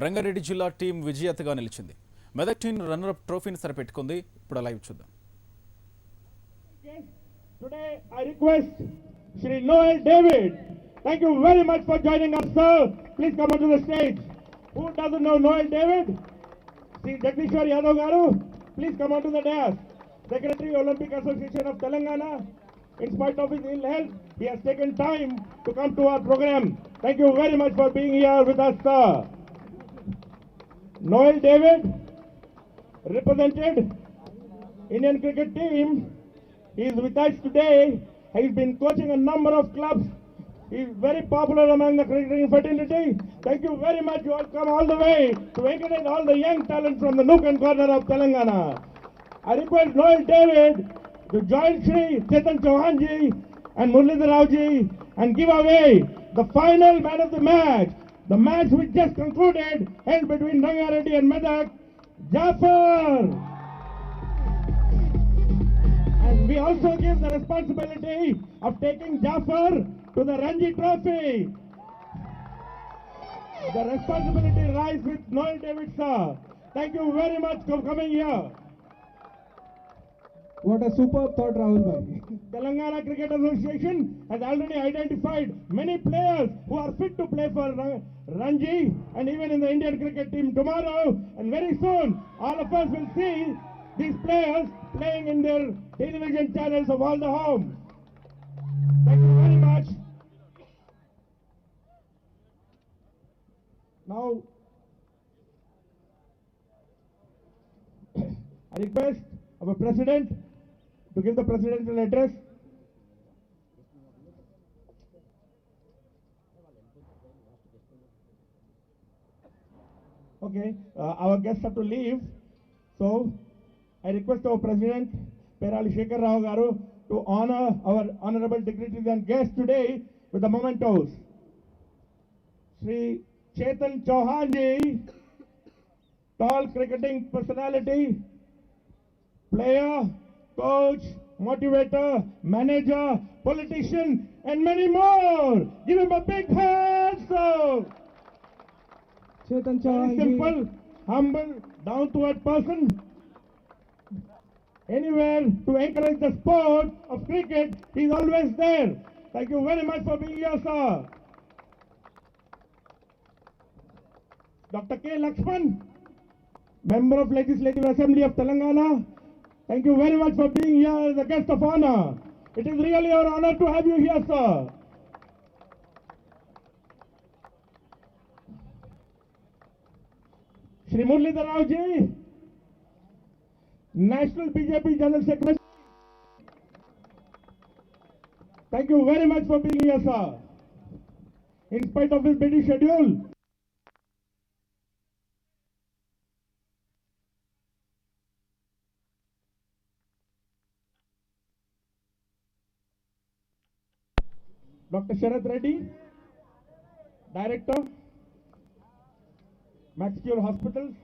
రంగారెడ్డి జిల్లా టీం విజేతగా నిలిచింది. మెదక్ టీం రన్నర్ అప్ ట్రోఫీని సరిపెట్టుకుంది. ఇప్పుడు లైవ్ చూద్దాం. Today I request Shri Noel David. Thank you very much for joining us, sir. Please come onto the stage. Who doesn't know Noel David? Shri Jagdishwar Yadav Garu, please come onto the dais. Secretary Olympic Association of Telangana. In spite of his ill health, he has taken time to come to our program. Thank you very much for being here with us, sir. Noel David represented Indian cricket team. He is with us today. He's been coaching a number of clubs. He is very popular among the cricketing fraternity. Thank you very much. You all come all the way to encourage all the young talent from the nook and corner of Telangana. I request Noel David to join Shri Chetan Chauhan ji and Muralidhar Rao ji and give away the final man of the match. The match which just concluded held between Rangareddy and Medak, Jafar. And we also give the responsibility of taking Jafar to the Ranji Trophy. The responsibility lies with Noel David, sir. Thank you very much for coming here. What a superb thought, Rahul bhai. Telangana Cricket Association has already identified many players who are fit to play for Ranji and even in the Indian cricket team tomorrow. And very soon, all of us will see these players playing in their television channels of all the homes. Thank you very much. Now, I request our President to give the presidential address. Okay, our guests have to leave. So, I request our President, Perali Shekhar Rao Garu, to honor our honorable dignitaries and guests today with the mementos. Shri Chetan Chauhan ji, tall cricketing personality, player, coach, motivator, manager, politician, and many more. Give him a big hand, so. Chetan Very Chauhan ji. simple, humble, down-to-earth person. Anywhere to encourage the sport of cricket, he's always there. Thank you very much for being here, sir. Dr. K. Lakshman, Member of Legislative Assembly of Telangana, thank you very much for being here as a guest of honor. It is really our honor to have you here, sir. Shri Muralidhar Rao ji, National BJP General Secretary. Thank you very much for being here, sir. In spite of his busy schedule. Dr. Sharath Reddy, Director, Maxcure Hospitals,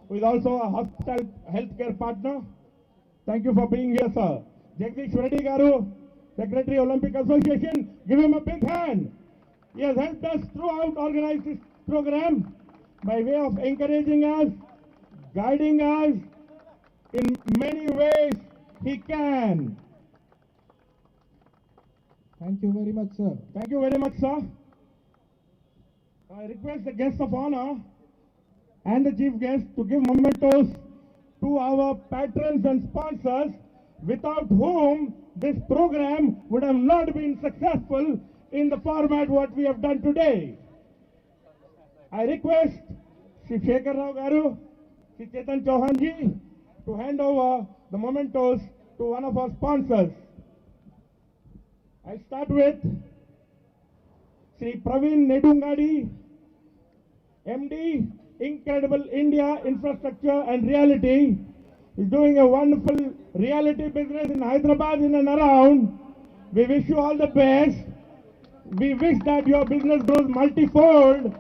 who is also a hospital healthcare partner. Thank you for being here, sir. Jagdishwar Reddy Garu, Secretary Olympic Association, give him a big hand. He has helped us throughout organize this program by way of encouraging us, guiding us in many ways he can. Thank you very much, sir. Thank you very much, sir. I request the guests of honor and the chief guest to give mementos to our patrons and sponsors, without whom this program would have not been successful in the format what we have done today. I request Shri Shekhar Rao Garu, Shri Chetan Chauhan ji to hand over the mementos to one of our sponsors. I start with Shri Praveen Nedungadi, MD, Incredible India Infrastructure and Reality. He's doing a wonderful reality business in Hyderabad in and around. We wish you all the best. We wish that your business grows multifold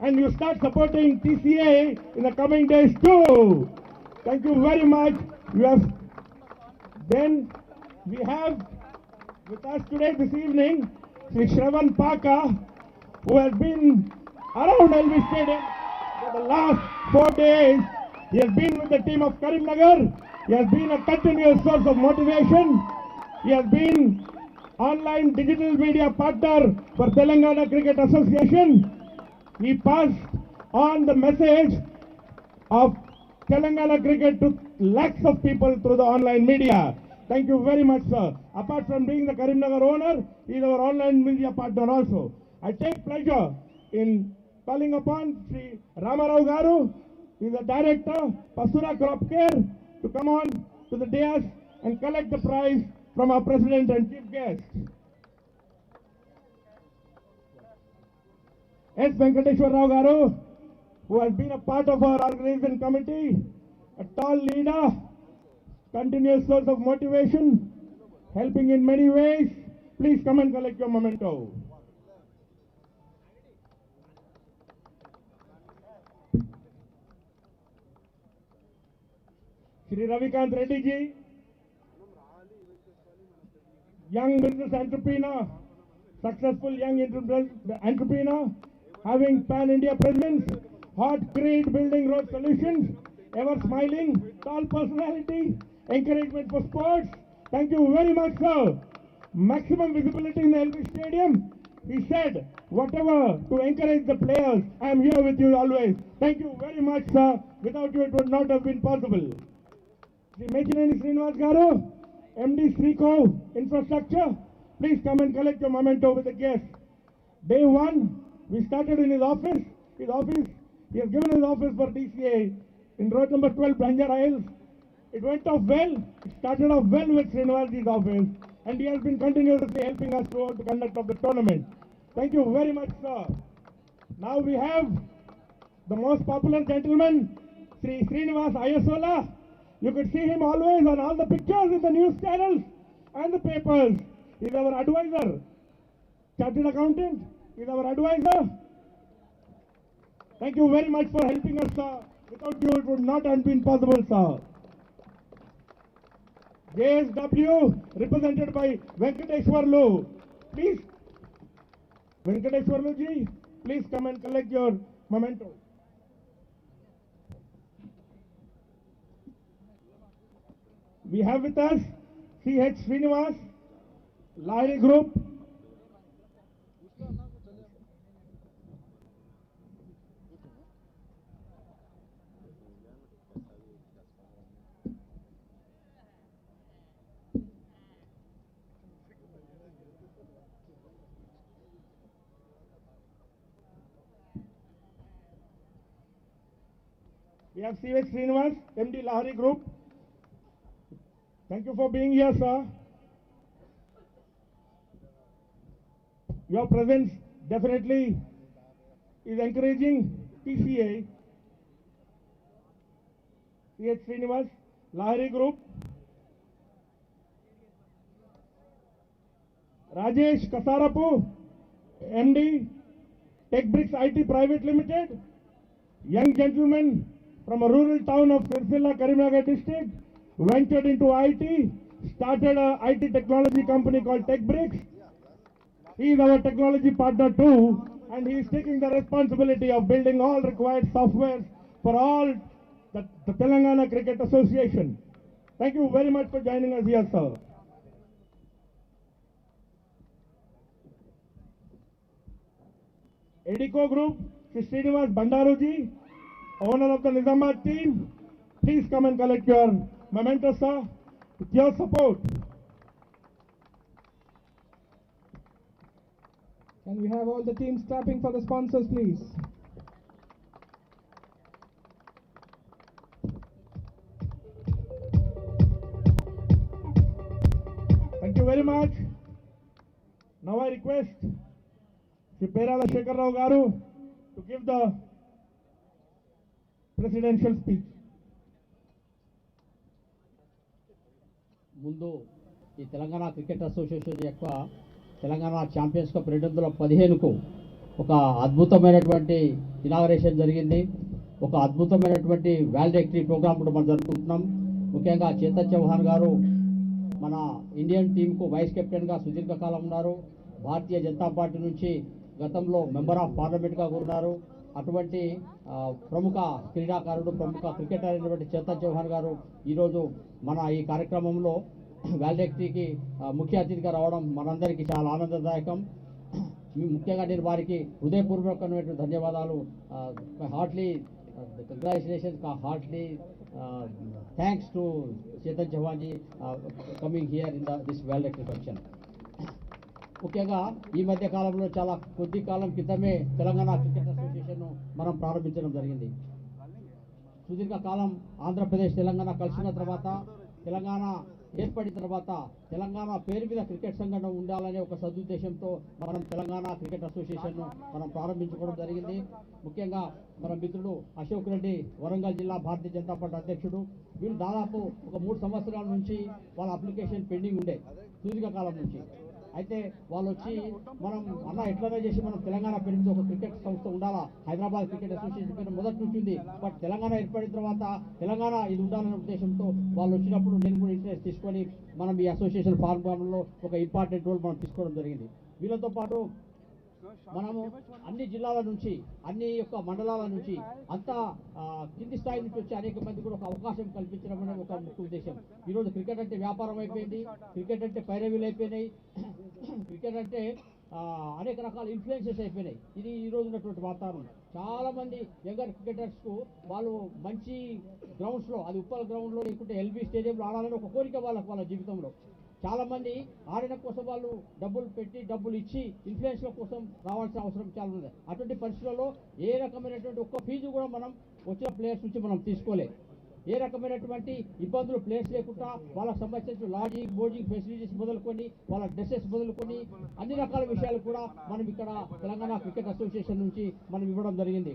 and you start supporting TCA in the coming days too. Thank you very much. Then we have with us today this evening Shri Shravan Paka, who has been around LV Stadium For the last 4 days, he has been with the team of Karimnagar. He has been a continuous source of motivation. He has been online digital media partner for Telangana Cricket Association. He passed on the message of Telangana cricket to lakhs of people through the online media. Thank you very much, sir. Apart from being the Karimnagar owner, he is our online media partner also. I take pleasure in calling upon Sri Ramarao Garu, he is the director, Pasura Crop Care, to come on to the dais and collect the prize from our president and chief guest. S. Venkateshwar Rao Garu, who has been a part of our organization committee, a tall leader, continuous source of motivation, helping in many ways. Please come and collect your memento. Shri Ravikant Reddy ji, young business entrepreneur, successful young entrepreneur, having pan-India presence, hot grade building road solutions, ever smiling, tall personality, encouragement for sports. Thank you very much, sir. Maximum visibility in the LB Stadium. He said, whatever to encourage the players, I am here with you always. Thank you very much, sir. Without you, it would not have been possible. Sri Mechineni Srinivas Garu, MD Srico Infrastructure, please come and collect your memento with the guest. Day one, we started in his office. He has given his office for DCA in road number 12, Banjar Isles. It went off well. It started off well with Srinivasji's office, and he has been continuously helping us throughout the conduct of the tournament. Thank you very much, sir. Now we have the most popular gentleman, Sri Srinivas Ayasola. You could see him always on all the pictures in the news channels and the papers. He is our advisor. Chartered accountant is our advisor. Thank you very much for helping us, sir. Without you, it would not have been possible, sir. JSW, represented by Venkateshwarlu. Please, Venkateshwarlu ji, please come and collect your memento. We have with us C.H. Srinivas, Lahiri Group. We have C.H. Srinivas, MD Lahiri Group. Thank you for being here, sir. Your presence definitely is encouraging TCA. C.H. Srinivas, Lahiri Group. Rajesh Kasarapu, MD, TechBricks IT Private Limited. Young gentleman from a rural town of Sirsilla, Karimnagar district, ventured into IT, started a IT technology company called TechBricks. He is our technology partner too, and he is taking the responsibility of building all required software for all the Telangana Cricket Association. Thank you very much for joining us here, sir. Edico Group, Sri Srinivas Bandaruji, owner of the Nizamabad team. Please come and collect your memento, sir, with your support. Can we have all the teams clapping for the sponsors, please? Thank you very much. Now I request Sri Perala Shekhar Rao Garu to give the presidential speech. ముందు ఈ Telangana cricket association యొక్క Telangana champions cup 2015కు ఒక అద్భుతమైనటువంటి inauguration జరిగింది. ఒక అద్భుతమైనటువంటి వాల్డెక్టరీ programme కూడా మనం జరుపుకుంటున్నాం. ముఖ్యంగా చేతన్ చౌహాన్ గారు మన ఇండియన్ టీంకు వైస్ కెప్టెన్గా సుదీర్ఘకాలం ఉన్నారు. భారతీయ జనతా పార్టీ నుంచి గతంలో మెంబర్ ఆఫ్ పార్లమెంట్గా ఉన్నారు. అటువంటి ప్రముఖ క్రీడాకారుడు, ప్రముఖ క్రికెటర్ అయినటువంటి చేతన్ చౌహాన్ గారు ఈరోజు మన ఈ కార్యక్రమంలో వ్యాలిడెక్టీకి ముఖ్య అతిథిగా రావడం మనందరికీ చాలా ఆనందదాయకం. ముఖ్యంగా నేను వారికి హృదయపూర్వకమైనటువంటి ధన్యవాదాలు, heartly congratulations, heartly thanks to Chetan Chauhan ji coming here in this valedictory function. ముఖ్యంగా ఈ మధ్య కాలంలో చాలా కొద్ది కాలం క్రితమే తెలంగాణ క్రికెట్ అసోసియేషన్ మనం ప్రారంభించడం జరిగింది. సుదీర్ఘకాలం ఆంధ్రప్రదేశ్ తెలంగాణ కలిసిన తర్వాత, తెలంగాణ ఏర్పడిన తర్వాత తెలంగాణ పేరు మీద క్రికెట్ సంఘటన ఉండాలనే ఒక సదుద్దేశంతో మనం తెలంగాణ క్రికెట్ అసోసియేషన్ మనం ప్రారంభించుకోవడం జరిగింది. ముఖ్యంగా మన మిత్రుడు అశోక్ రెడ్డి, వరంగల్ జిల్లా భారతీయ జనతా పార్టీ అధ్యక్షుడు, వీళ్ళు దాదాపు ఒక 3 సంవత్సరాల నుంచి వాళ్ళ అప్లికేషన్ పెండింగ్ ఉండే, సుదీర్ఘకాలం నుంచి. అయితే వాళ్ళు వచ్చి మనం అన్న ఎట్లనే చేసి మనం తెలంగాణ పేరు మీద ఒక క్రికెట్ సంస్థ ఉండాలా, హైదరాబాద్ క్రికెట్ అసోసియేషన్ పేరు మొదటి నుంచి ఉంది, బట్ తెలంగాణ ఏర్పడిన తర్వాత తెలంగాణ ఇది ఉండాలనే ఉద్దేశంతో వాళ్ళు వచ్చినప్పుడు నేను కూడా ఇంట్రెస్ట్ తీసుకొని మనం ఈ అసోసియేషన్ ఫార్మ్లో ఒక ఇంపార్టెంట్ రోల్ మనం తీసుకోవడం జరిగింది. వీళ్ళతో పాటు మనము అన్ని జిల్లాల నుంచి, అన్ని యొక్క మండలాల నుంచి, అంతా కింది స్థాయి నుంచి వచ్చి అనేక మంది కూడా ఒక అవకాశం కల్పించడం అనేది ఒక ముఖ్య ఉద్దేశం. ఈరోజు క్రికెట్ అంటే వ్యాపారం అయిపోయింది, క్రికెట్ అంటే పైరవీలు అయిపోయినాయి, క్రికెట్ అంటే అనేక రకాల ఇన్ఫ్లుయెన్సెస్ అయిపోయినాయి. ఇది ఈ రోజు ఉన్నటువంటి వాతావరణం. చాలా మంది యంగర్ క్రికెటర్స్కు వాళ్ళు మంచి గ్రౌండ్స్లో, అది ఉప్పల్ గ్రౌండ్లో లేకుంటే ఎల్బీ స్టేడియంలో ఆడాలని ఒక కోరిక వాళ్ళ జీవితంలో. చాలా మంది ఆడిన కోసం వాళ్ళు డబ్బులు పెట్టి, డబ్బులు ఇచ్చి ఇన్ఫ్లుయెన్స్ల కోసం రావాల్సిన అవసరం చాలా ఉంది. అటువంటి పరిస్థితుల్లో ఏ రకమైనటువంటి ఒక్క ఫీజు కూడా మనం వచ్చిన ప్లేయర్స్ నుంచి మనం తీసుకోలేదు. ఏ రకమైనటువంటి ఇబ్బందులు ప్లేయర్స్ లేకుండా వాళ్ళకి సంబంధించిన లాడ్జింగ్, బోర్డింగ్ ఫెసిలిటీస్ మొదలుకొని, వాళ్ళ డ్రెస్సెస్ మొదలుకొని అన్ని రకాల విషయాలు కూడా మనం ఇక్కడ తెలంగాణ క్రికెట్ అసోసియేషన్ నుంచి మనం ఇవ్వడం జరిగింది.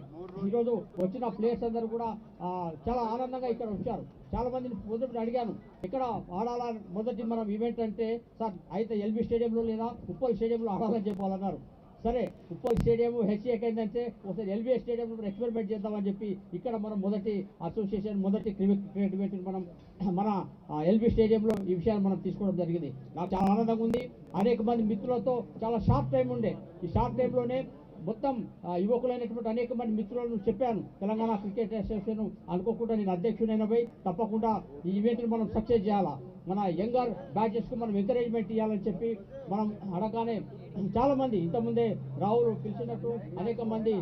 ఈరోజు వచ్చిన ప్లేయర్స్ అందరూ కూడా చాలా ఆనందంగా ఇక్కడ వచ్చారు. చాలా మందిని మొదటి అడిగాను, ఎక్కడ ఆడాలా మొదటి మనం ఈవెంట్ అంటే, సార్ అయితే ఎల్బీ స్టేడియంలో లేదా ఉప్పల్ స్టేడియంలో ఆడాలని చెప్పాలన్నారు. సరే, ఉప్పల్ స్టేడియం హెచ్ఏక్ అయిందంటే ఒకసారి ఎల్బీ స్టేడియంలో ఎక్స్పెరిమెంట్ చేద్దామని చెప్పి ఇక్కడ మనం మొదటి అసోసియేషన్, మొదటి క్రికెట్ ఈవెంట్ మనం మన ఎల్బీ స్టేడియంలో ఈ విషయాన్ని మనం తీసుకోవడం జరిగింది. నాకు చాలా ఆనందంగా ఉంది. అనేక మంది మిత్రులతో చాలా షార్ట్ టైం ఉండే, ఈ షార్ట్ టైంలోనే మొత్తం యువకులైనటువంటి అనేక మంది మిత్రులను చెప్పాను, తెలంగాణ క్రికెట్ అసోసియేషన్ అనుకోకుండా నేను అధ్యక్షుడైన పోయి తప్పకుండా ఈ ఈవెంట్ని మనం సక్సెస్ చేయాలా, మన యంగర్ బ్యాచెస్కు మనం ఎంకరేజ్మెంట్ ఇవ్వాలని చెప్పి మనం అడగానే చాలా మంది, ఇంతకుముందే రావులు పిలిచినట్టు అనేక మంది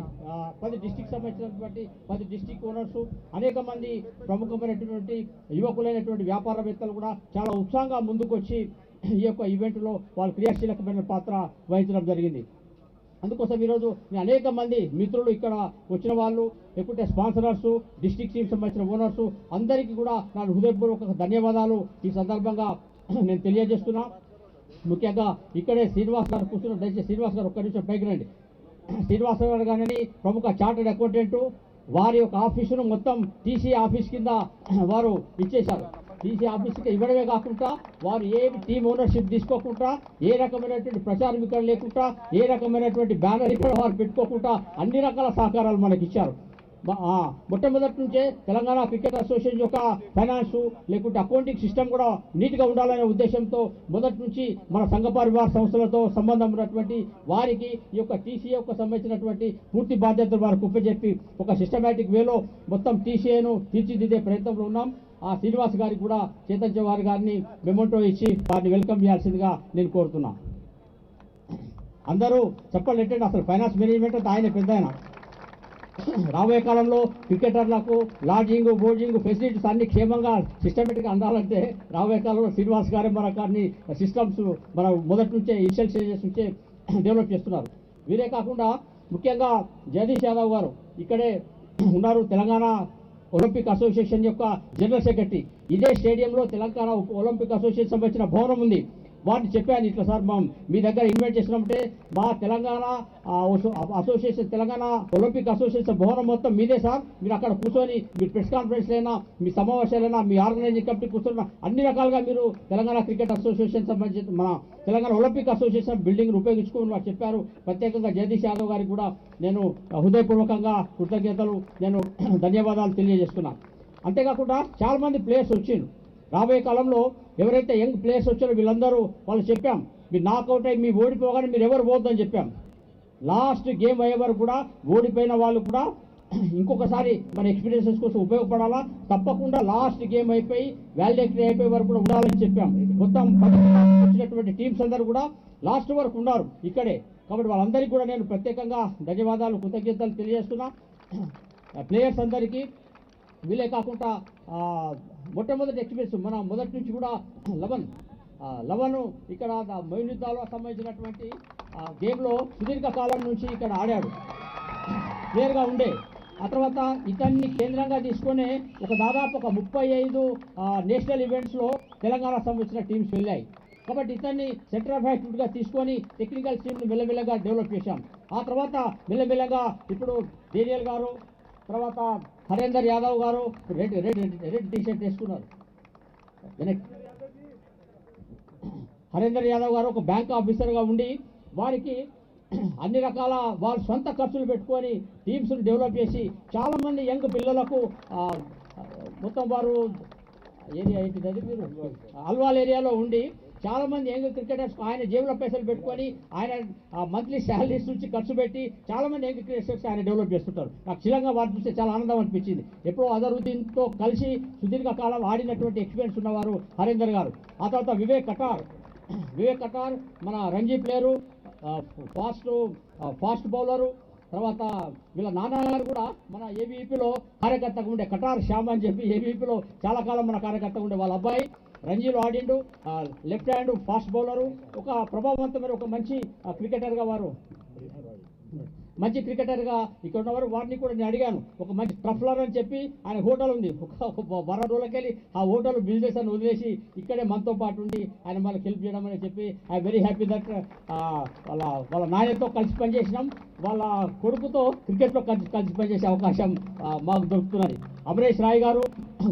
10 డిస్టిక్ సంబంధించినటువంటి 10 డిస్టిక్ ఓనర్స్, అనేక మంది ప్రముఖమైనటువంటి యువకులైనటువంటి వ్యాపారవేత్తలు కూడా చాలా ఉత్సాహంగా ముందుకొచ్చి ఈ యొక్క ఈవెంట్లో వాళ్ళు క్రియాశీలకమైన పాత్ర వహించడం జరిగింది. అందుకోసం ఈరోజు అనేక మంది మిత్రులు ఇక్కడ వచ్చిన వాళ్ళు, లేకుంటే స్పాన్సరర్స్, డిస్ట్రిక్ట్ టీమ్ సంబంధించిన ఓనర్స్ అందరికీ కూడా నా హృదయపూర్వక ధన్యవాదాలు ఈ సందర్భంగా నేను తెలియజేస్తున్నా. ముఖ్యంగా ఇక్కడే శ్రీనివాస్ గారు కూర్చున్నారు, దయచేసి శ్రీనివాస్ గారు ఒక్క నిమిషం పైకి రండి. శ్రీనివాస్ గారు కానీ ప్రముఖ చార్టెడ్ అకౌంటెంట్, వారి యొక్క ఆఫీసును మొత్తం టీసీ ఆఫీస్ కింద వారు ఇచ్చేశారు. టీసీ ఆఫీస్కి ఇవ్వడమే కాకుండా వారు ఏ టీమ్ ఓనర్షిప్ తీసుకోకుండా, ఏ రకమైనటువంటి ప్రచారం ఇక్కడ లేకుండా, ఏ రకమైనటువంటి బ్యానర్ ఇక్కడ వారు పెట్టుకోకుండా అన్ని రకాల సహకారాలు మనకి ఇచ్చారు. మొట్టమొదటి నుంచే తెలంగాణ క్రికెట్ అసోసియేషన్ యొక్క ఫైనాన్స్ లేకుంటే అకౌంటింగ్ సిస్టమ్ కూడా నీట్గా ఉండాలనే ఉద్దేశంతో మొదటి నుంచి మన సంఘ పరివార సంస్థలతో సంబంధం ఉన్నటువంటి వారికి ఈ యొక్క టీసీఏ యొక్క సంబంధించినటువంటి పూర్తి బాధ్యతలు వారికి ఉపజెప్పి ఒక సిస్టమేటిక్ వేలో మొత్తం టీసీఏను తీర్చిదిద్దే ప్రయత్నంలో ఉన్నాం. ఆ శ్రీనివాస్ గారికి కూడా చేతన్ చౌహాన్ గారిని మెమోంటో ఇచ్చి వారిని వెల్కమ్ చేయాల్సిందిగా నేను కోరుతున్నా. అందరూ చెప్పండి, అసలు ఫైనాన్స్ మేనేజ్మెంట్ అంటే ఆయన పెద్ద ఆయన. రాబోయే కాలంలో క్రికెటర్లకు లాడ్జింగ్, బోర్డింగ్ ఫెసిలిటీస్ అన్ని క్షేమంగా సిస్టమేటిక్గా అందాలంటే రాబోయే కాలంలో శ్రీనివాస్ గారే మన కానీ సిస్టమ్స్ మన మొదటి నుంచే ఇనిషియల్ స్టేజెస్ నుంచే డెవలప్ చేస్తున్నారు. వీరే కాకుండా ముఖ్యంగా జగదీష్ యాదవ్ గారు ఇక్కడే ఉన్నారు, తెలంగాణ ఒలింపిక్ అసోసియేషన్ యొక్క జనరల్ సెక్రటరీ. ఇదే స్టేడియంలో తెలంగాణ ఒలింపిక్ అసోసియేషన్ సంబంధించిన భవనం ఉంది. వాటిని చెప్పాను, ఇట్లా సార్ మీ దగ్గర ఇన్వైట్ చేసినప్పుడే మా Telangana association, Telangana Olympic association భవనం మొత్తం మీదే సార్, మీరు అక్కడ కూర్చొని మీరు ప్రెస్ కాన్ఫరెన్స్ అయినా, మీ సమావేశాలైనా, మీ ఆర్గనైజింగ్ కమిటీ కూర్చొని అన్ని రకాలుగా మీరు తెలంగాణ క్రికెట్ అసోసియేషన్ సంబంధించిన మన తెలంగాణ ఒలింపిక్ అసోసియేషన్ బిల్డింగ్ ఉపయోగించుకోమని వారు చెప్పారు. ప్రత్యేకంగా జగదీష్ యాదవ్ గారికి కూడా నేను హృదయపూర్వకంగా కృతజ్ఞతలు, నేను ధన్యవాదాలు తెలియజేస్తున్నాను. అంతేకాకుండా చాలా మంది ప్లేయర్స్ వచ్చిండ్రు. రాబోయే కాలంలో ఎవరైతే యంగ్ ప్లేయర్స్ వచ్చారో వీళ్ళందరూ వాళ్ళు చెప్పాం, మీరు నాకౌట్ అయ్యి మీ ఓడిపోగానే మీరు ఎవరు పోవద్దని చెప్పాం. లాస్ట్ గేమ్ అయ్యే వరకు కూడా ఓడిపోయిన వాళ్ళు కూడా ఇంకొకసారి మన ఎక్స్పీరియన్సెస్ కోసం ఉపయోగపడాలా. తప్పకుండా లాస్ట్ గేమ్ అయిపోయి వ్యాలిడేటరీ అయిపోయే వరకు కూడా ఉండాలని చెప్పాం. మొత్తం వచ్చినటువంటి టీమ్స్ అందరూ కూడా లాస్ట్ వరకు ఉన్నారు ఇక్కడే. కాబట్టి వాళ్ళందరికీ కూడా నేను ప్రత్యేకంగా ధన్యవాదాలు, కృతజ్ఞతలు తెలియజేస్తున్నా. ప్లేయర్స్ అందరికీ వీలే కాకుండా మొట్టమొదటి ఎక్స్పీరియన్స్ మన మొదటి నుంచి కూడా లవన్ ఇక్కడ మొయినుద్దాలో సంబంధించినటువంటి గేమ్లో సుదీర్ఘకాలం నుంచి ఇక్కడ ఆడాడు, ప్లేయర్గా ఉండే. ఆ తర్వాత ఇతన్ని కేంద్రంగా తీసుకొని దాదాపు ఒక 35 నేషనల్ ఈవెంట్స్లో తెలంగాణ సంబంధించిన టీమ్స్ వెళ్ళాయి. కాబట్టి ఇతన్ని సెంటర్ ఆఫ్ యాక్టివిటీగా తీసుకొని టెక్నికల్ టీమ్ని మెల్లమెల్లగా డెవలప్ చేశాం. ఆ తర్వాత మెల్లమెల్లగా ఇప్పుడు డేనియల్ గారు, తర్వాత హరేందర్ యాదవ్ గారు రెడ్ టీ షర్ట్ వేసుకున్నారు. హరేందర్ యాదవ్ గారు ఒక బ్యాంక్ ఆఫీసర్గా ఉండి వారికి అన్ని రకాల వారు సొంత ఖర్చులు పెట్టుకొని టీమ్స్ను డెవలప్ చేసి చాలామంది యంగ్ పిల్లలకు మొత్తం వారు ఏరియా ఏంటిది మీరు అల్వాల్ ఏరియాలో ఉండి చాలామంది యంగ్ క్రికెటర్స్ ఆయన జేబులో పైసలు పెట్టుకొని ఆయన మంత్లీ శాలరీస్ నుంచి ఖర్చు పెట్టి చాలామంది యంగ్ క్రికెటర్స్ ఆయన డెవలప్ చేస్తుంటారు. నాకు చిలంగా వారు చూస్తే చాలా ఆనందం అనిపించింది. ఎప్పుడో అజరుద్దీన్తో కలిసి సుదీర్ఘకాలం ఆడినటువంటి ఎక్స్పీరియన్స్ ఉన్నవారు హరేందర్ గారు. ఆ తర్వాత వివేక్ కటార్ మన రంజీ ప్లేయరు, ఫాస్ట్ బౌలరు. తర్వాత వీళ్ళ నాన్నగారు కూడా మన ఏబీపీలో కార్యకర్తగా ఉండే కటార్ శ్యామ్ అని చెప్పి ఏబీపీలో చాలా కాలం మన కార్యకర్తగా ఉండే వాళ్ళ అబ్బాయి రంజీలో ఆడిండు. లెఫ్ట్ హ్యాండ్ ఫాస్ట్ బౌలరు, ఒక ప్రభావవంతమైన ఒక మంచి క్రికెటర్గా వారు మంచి క్రికెటర్గా ఇక్కడ ఉన్నవారు. వారిని కూడా నేను అడిగాను, ఒక మంచి ట్రఫ్లర్ అని చెప్పి ఆయన హోటల్ ఉంది, ఒక వర రోజులకెళ్ళి ఆ హోటల్ బిజినెస్ అని వదిలేసి ఇక్కడే మనతో పాటు ఉండి ఆయన మనకు హెల్ప్ చేయడం అని చెప్పి ఐ వెరీ హ్యాపీ దట్ వాళ్ళ నాయనతో కలిసి పనిచేసినాం. వాళ్ళ కొడుకుతో క్రికెట్లో కలిసి పనిచేసే అవకాశం మాకు దొరుకుతున్నది. అమరేష్ రాయ్ గారు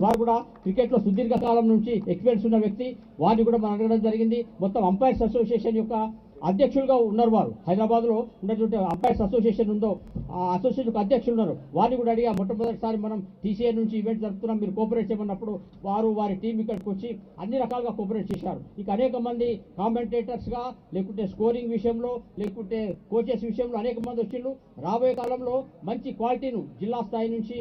వారు కూడా క్రికెట్లో సుదీర్ఘకాలం నుంచి ఎక్స్పీరియన్స్ ఉన్న వ్యక్తి. వారిని కూడా మనం అడగడం జరిగింది. మొత్తం అంపైర్స్ అసోసియేషన్ యొక్క అధ్యక్షులుగా ఉన్నారు వారు. హైదరాబాద్లో ఉన్నటువంటి అంపైర్స్ అసోసియేషన్ ఉందో ఆ అసోసియేషన్కి అధ్యక్షులు ఉన్నారు. వారిని కూడా అడిగా, మొట్టమొదటిసారి మనం టీసీఏ నుంచి ఈవెంట్ జరుపుతున్నాం, మీరు కోఆపరేట్ చేయమన్నప్పుడు వారు వారి టీం ఇక్కడికి వచ్చి అన్ని రకాలుగా కోఆపరేట్ చేశారు. ఇక అనేక మంది కామెంటేటర్స్గా, లేకుంటే స్కోరింగ్ విషయంలో, లేకుంటే కోచెస్ విషయంలో అనేక మంది వచ్చిండ్రు. రాబోయే కాలంలో మంచి క్వాలిటీను జిల్లా స్థాయి నుంచి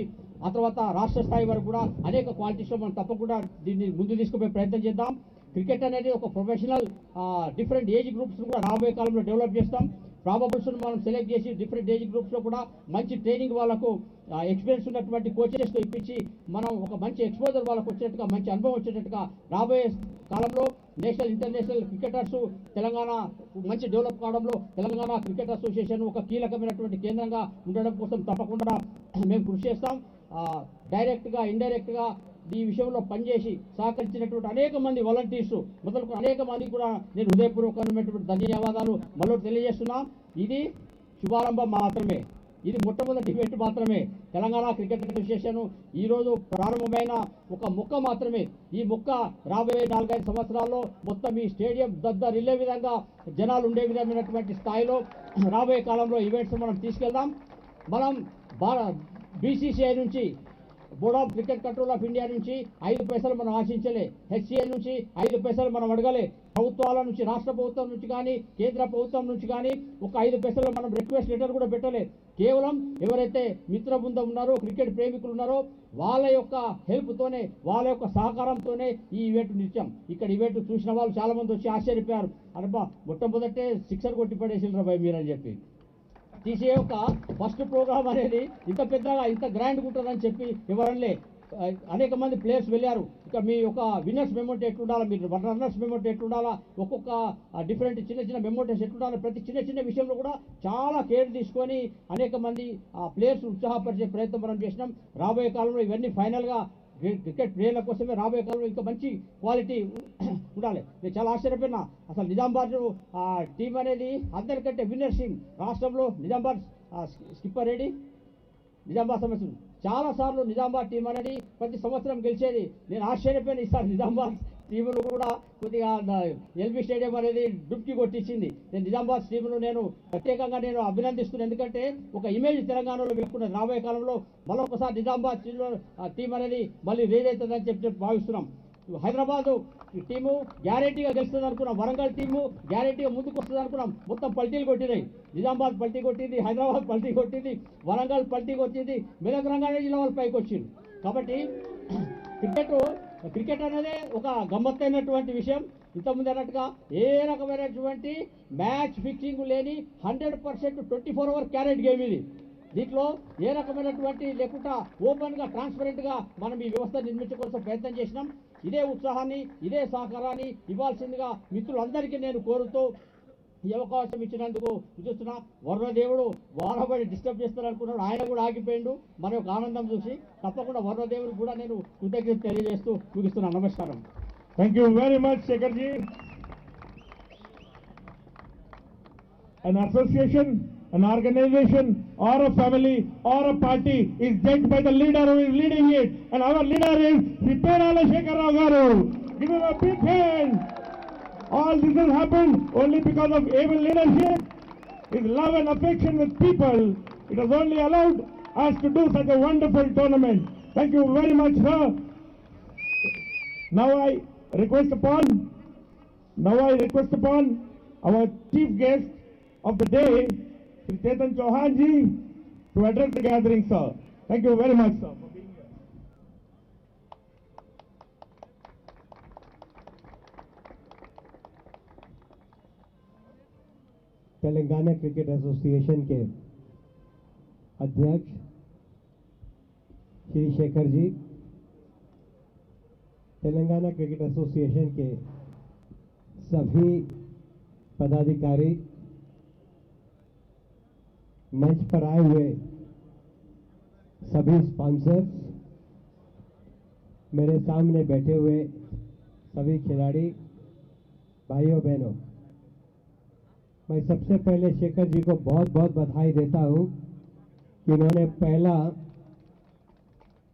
ఆ తర్వాత రాష్ట్ర స్థాయి వరకు కూడా అనేక క్వాలిటీస్లో మనం తప్పకుండా దీన్ని ముందు తీసుకుపోయే ప్రయత్నం చేద్దాం. క్రికెట్ అనేది ఒక ప్రొఫెషనల్ డిఫరెంట్ ఏజ్ గ్రూప్స్ కూడా రాబోయే కాలంలో డెవలప్ చేస్తాం. ప్రాబబుల్స్ను మనం సెలెక్ట్ చేసి డిఫరెంట్ ఏజ్ గ్రూప్స్లో కూడా మంచి ట్రైనింగ్ వాళ్ళకు ఎక్స్పీరియన్స్ ఉన్నటువంటి కోచెస్తో ఇప్పించి మనం ఒక మంచి ఎక్స్పోజర్ వాళ్ళకు వచ్చేట్టుగా, మంచి అనుభవం వచ్చేటట్టుగా రాబోయే కాలంలో నేషనల్ ఇంటర్నేషనల్ క్రికెటర్స్ తెలంగాణ మంచి డెవలప్ కావడంలో తెలంగాణ క్రికెట్ అసోసియేషన్ ఒక కీలకమైనటువంటి కేంద్రంగా ఉండడం కోసం తప్పకుండా మేము కృషి చేస్తాం. డైరెక్ట్గా ఇండైరెక్ట్గా ఈ విషయంలో పనిచేసి సహకరించినటువంటి అనేక మంది వాలంటీర్స్ మొదలుకు అనేక మంది కూడా నేను హృదయపూర్వకమైనటువంటి ధన్యవాదాలు మళ్ళీ తెలియజేస్తున్నా. ఇది శుభారంభం మాత్రమే, ఇది మొట్టమొదటి ఈవెంట్ మాత్రమే. తెలంగాణ క్రికెట్ అసోసియేషన్ ఈరోజు ప్రారంభమైన ఒక మొక్క మాత్రమే. ఈ మొక్క రాబోయే 4-5 సంవత్సరాల్లో మొత్తం ఈ స్టేడియం దద్దరిల్లే విధంగా, జనాలు ఉండే విధమైనటువంటి స్థాయిలో రాబోయే కాలంలో ఈవెంట్స్ మనం తీసుకెళ్దాం. మనం బీసీసీఐ నుంచి, board of cricket control of India నుంచి 5 పైసలు మనం ఆశించలే, హెచ్సిఏ నుంచి 5 పైసలు మనం అడగలే, ప్రభుత్వాల నుంచి, రాష్ట్ర ప్రభుత్వం నుంచి కానీ కేంద్ర ప్రభుత్వం నుంచి కానీ ఒక 5 పైసలు మనం రిక్వెస్ట్ లెటర్ కూడా పెట్టలే. కేవలం ఎవరైతే మిత్ర బృందం ఉన్నారో, క్రికెట్ ప్రేమికులు ఉన్నారో వాళ్ళ యొక్క హెల్ప్తోనే, వాళ్ళ యొక్క సహకారంతోనే ఈ ఈవెంట్ నిత్యం. ఇక్కడ ఈవెంట్ చూసిన వాళ్ళు చాలా మంది వచ్చి ఆశ్చర్యపోయారు, అరబ్బా మొట్టమొదటే 6 కొట్టి పడేసిండ్రా భయ్ మీరని చెప్పి. టీసీఏ యొక్క ఫస్ట్ ప్రోగ్రామ్ అనేది ఇంత పెద్దగా, ఇంత గ్రాండ్గా ఉంటుందని చెప్పి ఎవరన్లే. అనేక మంది ప్లేయర్స్ వెళ్ళారు. ఇక మీ యొక్క విన్నర్స్ మెమోట్ ఎట్లుండాలా, మీరు రన్నర్స్ మెమోట్ ఎట్లుండాలా, ఒక్కొక్క డిఫరెంట్ చిన్న మెమోటెస్ ఎట్లుండాలా, ప్రతి చిన్న విషయంలో కూడా చాలా కేర్ తీసుకొని అనేక మంది ప్లేయర్స్ ఉత్సాహపరిచే ప్రయత్నం మనం చేసినాం. రాబోయే కాలంలో ఇవన్నీ ఫైనల్గా క్రికెట్ ప్లేయర్ల కోసమే రాబోయే కాలంలో ఇంకా మంచి క్వాలిటీ ఉండాలి. నేను చాలా ఆశ్చర్యపోయినా, అసలు నిజామాబాద్ టీం అనేది అందరికంటే విన్నర్స్ టీం. రాష్ట్రంలో నిజామాబాద్ స్కిప్పర్ రెడ్డి, నిజామాబాద్ సమస్య చాలాసార్లు నిజామాబాద్ టీం అనేది ప్రతి సంవత్సరం గెలిచేది. నేను ఆశ్చర్యపోయిన ఈసారి నిజామాబాద్ టీమును కూడా కొద్దిగా ఎల్బీ స్టేడియం అనేది డుబ్కి కొట్టించింది. నేను నిజామాబాద్ టీమును నేను ప్రత్యేకంగా నేను అభినందిస్తున్నాను. ఎందుకంటే ఒక ఇమేజ్ తెలంగాణలో వెళ్తున్నది. రాబోయే కాలంలో మరొకసారి నిజామాబాద్ టీం అనేది మళ్ళీ రేజ్ అవుతుందని చెప్పి భావిస్తున్నాం. హైదరాబాద్ టీము గ్యారెంటీగా గెలుస్తుంది అనుకున్నాం, వరంగల్ టీము గ్యారెంటీగా ముందుకు వస్తుంది అనుకున్నాం. మొత్తం పల్టీలు కొట్టినాయి. నిజామాబాద్ పల్టీ కొట్టింది, హైదరాబాద్ పల్టీ కొట్టింది, వరంగల్ పల్టీ కొట్టింది, మెదక్ రంగారెడ్డి జిల్లా వాళ్ళు పైకి వచ్చింది. కాబట్టి క్రికెట్ అనేది ఒక గమ్మత్తైనటువంటి విషయం. ఇంతకుముందు అన్నట్టుగా ఏ రకమైనటువంటి మ్యాచ్ ఫిక్సింగ్ లేని 100% 24 అవర్ క్యారెట్ గేమ్ ఇది. దీంట్లో ఏ రకమైనటువంటి లేకుండా ఓపెన్గా ట్రాన్స్పరెంట్గా మనం ఈ వ్యవస్థ నిర్మించుకోవాల్సిన ప్రయత్నం చేసినాం. ఇదే ఉత్సాహాన్ని, ఇదే సహకారాన్ని ఇవ్వాల్సిందిగా మిత్రులందరికీ నేను కోరుతూ ఈ అవకాశం ఇచ్చినందుకు చూస్తున్నా. వరుణదేవుడు వారబడి డిస్టర్బ్ చేస్తారనుకున్నాడు, ఆయన కూడా ఆగిపోయిండు. మన యొక్క ఆనందం చూసి తప్పకుండా వరుణదేవుడు కూడా నేను కృతజ్ఞత తెలియజేస్తూ ముగిస్తున్నాను. నమస్కారం. Thank you very much, Shekharji. An association, an organization, or a family, or a party is judged by the leader who is leading it. And our leader is Sipperala Shekhar Rao Garu. Give him a big hand. All this has happened only because of able leadership, his love and affection with people. It has only allowed us to do such a wonderful tournament. Thank you very much, sir. Now I request upon our chief guest of the day, Sri Chetan Chauhan ji, to address the gathering, sir. Thank you very much, sir, for being here. Telangana cricket association के अध्यक्ष Shri Shekhar ji, Telangana cricket association के सभी पदाधिकारी, मंच पर आए हुए सभी स्पॉन्सर्स, मेरे सामने बैठे हुए सभी खिलाड़ी, भाइयों बहनों, मैं सबसे पहले शेखर जी को बहुत बहुत बधाई देता हूं कि उन्होंने पहला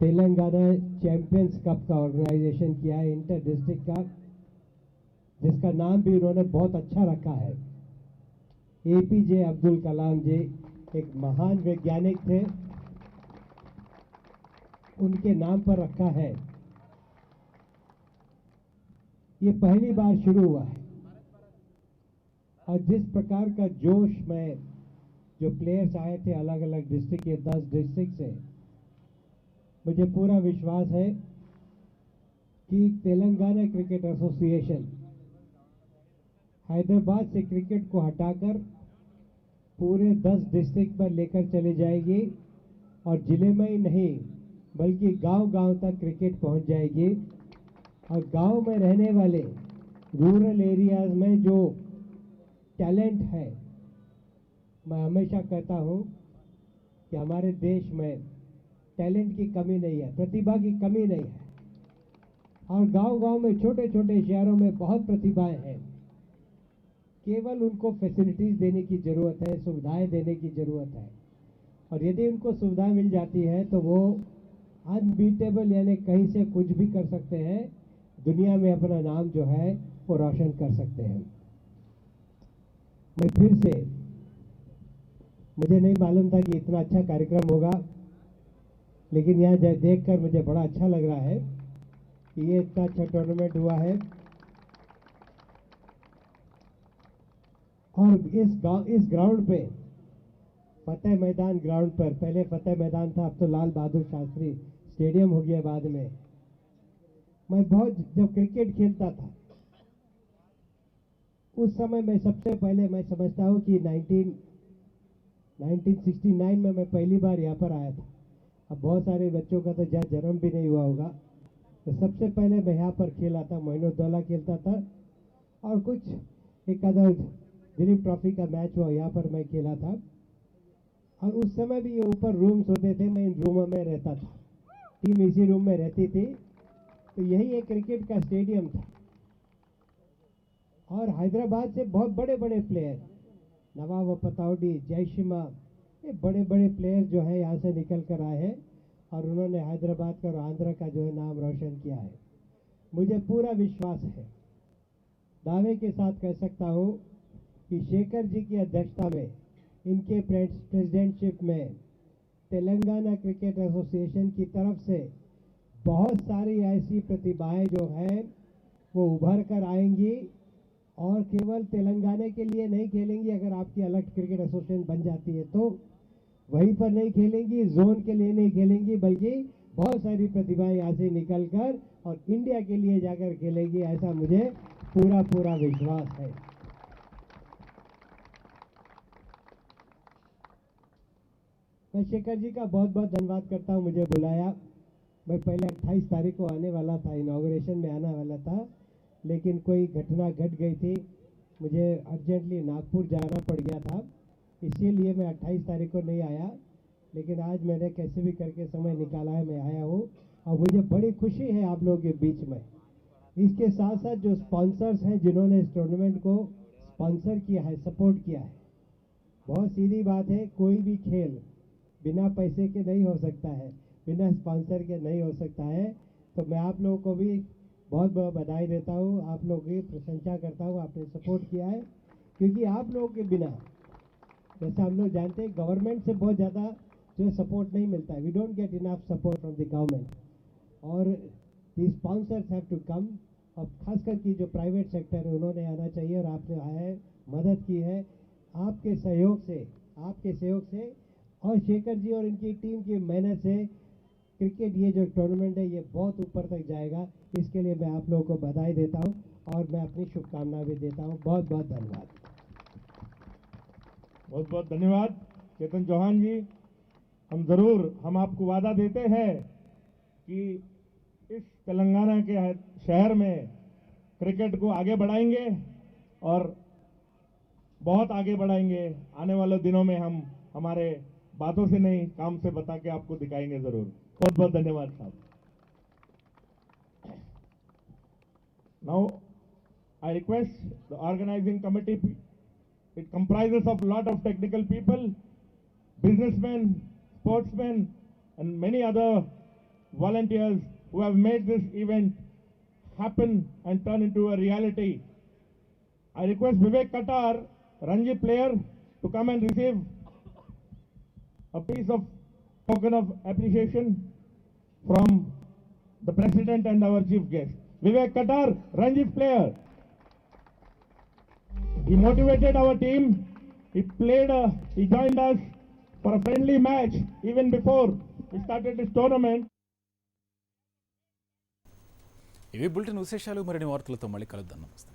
तेलंगाना चैंपियंस कप का ऑर्गेनाइजेशन किया है, इंटर डिस्ट्रिक्ट का, जिसका नाम भी उन्होंने बहुत अच्छा रखा है। एपीजे अब्दुल कलाम जी एक महान वैज्ञानिक थे, उनके नाम पर रखा है। ये पहली बार शुरू हुआ है और जिस प्रकार का जोश में जो प्लेयर्स आए थे अलग अलग डिस्ट्रिक्ट के 10 डिस्ट्रिक्ट से, मुझे पूरा विश्वास है कि तेलंगाना क्रिकेट एसोसिएशन हैदराबाद से क्रिकेट को हटाकर पूरे 10 डिस्ट्रिक्ट पर लेकर चली जाएगी और जिले में ही नहीं बल्कि गांव-गांव तक क्रिकेट पहुंच जाएगी। और गांव में रहने वाले रूरल एरियाज में जो टैलेंट है, मैं हमेशा कहता हूं कि हमारे देश में टैलेंट की कमी नहीं है, प्रतिभा की कमी नहीं है। और गांव-गांव में छोटे छोटे शहरों में बहुत प्रतिभाएं हैं, केवल उनको फैसिलिटीज देने की जरूरत है, सुविधाएं देने की जरूरत है। और यदि उनको सुविधाएं मिल जाती है तो वो अनबीटेबल यानी कहीं से कुछ भी कर सकते हैं, दुनिया में अपना नाम जो है वो रोशन कर सकते हैं। मैं फिर से, मुझे नहीं मालूम था कि इतना अच्छा कार्यक्रम होगा, लेकिन यहाँ देखकर मुझे बड़ा अच्छा लग रहा है कि ये इतना अच्छा टूर्नामेंट हुआ है। और इस ग्राउंड पे, फतेह मैदान ग्राउंड पर, पहले फतेह मैदान था, अब तो लाल बहादुर शास्त्री स्टेडियम हो गया बाद में। मैं बहुत जब क्रिकेट खेलता था उस समय मैं सबसे पहले, मैं समझता हूं कि 1969 में मैं पहली बार यहाँ पर आया था। अब बहुत सारे बच्चों का तो जन्म भी नहीं हुआ होगा। तो सबसे पहले मैं यहाँ पर खेला था, मोइनुद्दौला खेलता था और कुछ एक आधा दिलीप ट्रॉफी का मैच हुआ, यहाँ पर मैं खेला था। और उस समय भी ये ऊपर रूम्स होते थे, मैं इन रूमों में रहता था, टीम इसी रूम में रहती थी। तो यही एक क्रिकेट का स्टेडियम था। और हैदराबाद से बहुत बड़े बड़े प्लेयर, नवाब पतौडी, जयशिमा, ये बड़े बड़े प्लेयर जो है यहाँ से निकल कर आए हैं और उन्होंने हैदराबाद का और आंध्र का जो है नाम रोशन किया है। मुझे पूरा विश्वास है, दावे के साथ कह सकता हूँ कि शेखर जी की अध्यक्षता में, इनके प्रेसिडेंटशिप में तेलंगाना क्रिकेट एसोसिएशन की तरफ से बहुत सारी ऐसी प्रतिभाएं जो हैं वो उभर कर आएंगी और केवल तेलंगाना के लिए नहीं खेलेंगी। अगर आपकी अलग क्रिकेट एसोसिएशन बन जाती है तो वहीं पर नहीं खेलेंगी, जोन के लिए नहीं खेलेंगी, बल्कि बहुत सारी प्रतिभाएं यहाँ से निकलकर और इंडिया के लिए जाकर खेलेंगी, ऐसा मुझे पूरा पूरा विश्वास है। मैं शेखर जी का बहुत बहुत धन्यवाद करता हूँ, मुझे बुलाया। मैं पहले 28 तारीख को आने वाला था, इनॉग्रेशन में आने वाला था, लेकिन कोई घटना घट गई थी, मुझे अर्जेंटली नागपुर जाना पड़ गया था, इसीलिए मैं 28 तारीख को नहीं आया। लेकिन आज मैंने कैसे भी करके समय निकाला है, मैं आया हूँ और मुझे बड़ी खुशी है आप लोगों के बीच में। इसके साथ साथ जो स्पॉन्सर्स हैं जिन्होंने इस टूर्नामेंट को स्पॉन्सर किया है, सपोर्ट किया है, बहुत सीधी बात है, कोई भी खेल बिना पैसे के नहीं हो सकता है, बिना स्पॉन्सर के नहीं हो सकता है। तो मैं आप लोगों को भी बहुत बहुत बधाई देता हूँ, आप लोगों की प्रशंसा करता हूँ, आपने सपोर्ट किया है। क्योंकि आप लोगों के बिना, जैसा हम लोग जानते हैं, गवर्नमेंट से बहुत ज़्यादा जो सपोर्ट नहीं मिलता है, we don't get enough support from the government, और the sponsors have to come. और खासकर की जो प्राइवेट सेक्टर है उन्होंने आना चाहिए, और आपने आया है, मदद की है, आपके सहयोग से और शेखर जी और इनकी टीम की मेहनत से क्रिकेट ये जो टूर्नामेंट है ये बहुत ऊपर तक जाएगा। इसके लिए मैं आप लोगों को बधाई देता हूँ और मैं अपनी शुभकामनाएं भी देता हूँ। बहुत बहुत धन्यवाद। बहुत बहुत धन्यवाद चेतन चौहान जी। हम आपको वादा देते हैं कि इस तेलंगाना के शहर में क्रिकेट को आगे बढ़ाएंगे और बहुत आगे बढ़ाएंगे। आने वाले दिनों में हम हमारे बातों से नहीं, काम से बता के आपको दिखाएंगे जरूर। बहुत बहुत धन्यवाद साहब। Now I request the organising committee, it comprises of a lot of technical people, businessmen, sportsmen, and many other volunteers who have made this event happen and turn into a reality. I request Vivek Katar, Ranji player, to come and receive a piece of token of appreciation from the president and our chief guest. Vivek Katar, Ranji player. He motivated our team. He joined us for a friendly match even before we started this tournament. ఇవి bulletin విశేషాలు. మరిన్ని వార్తలతో మళ్ళీ కలుద్దాం. నమస్తే.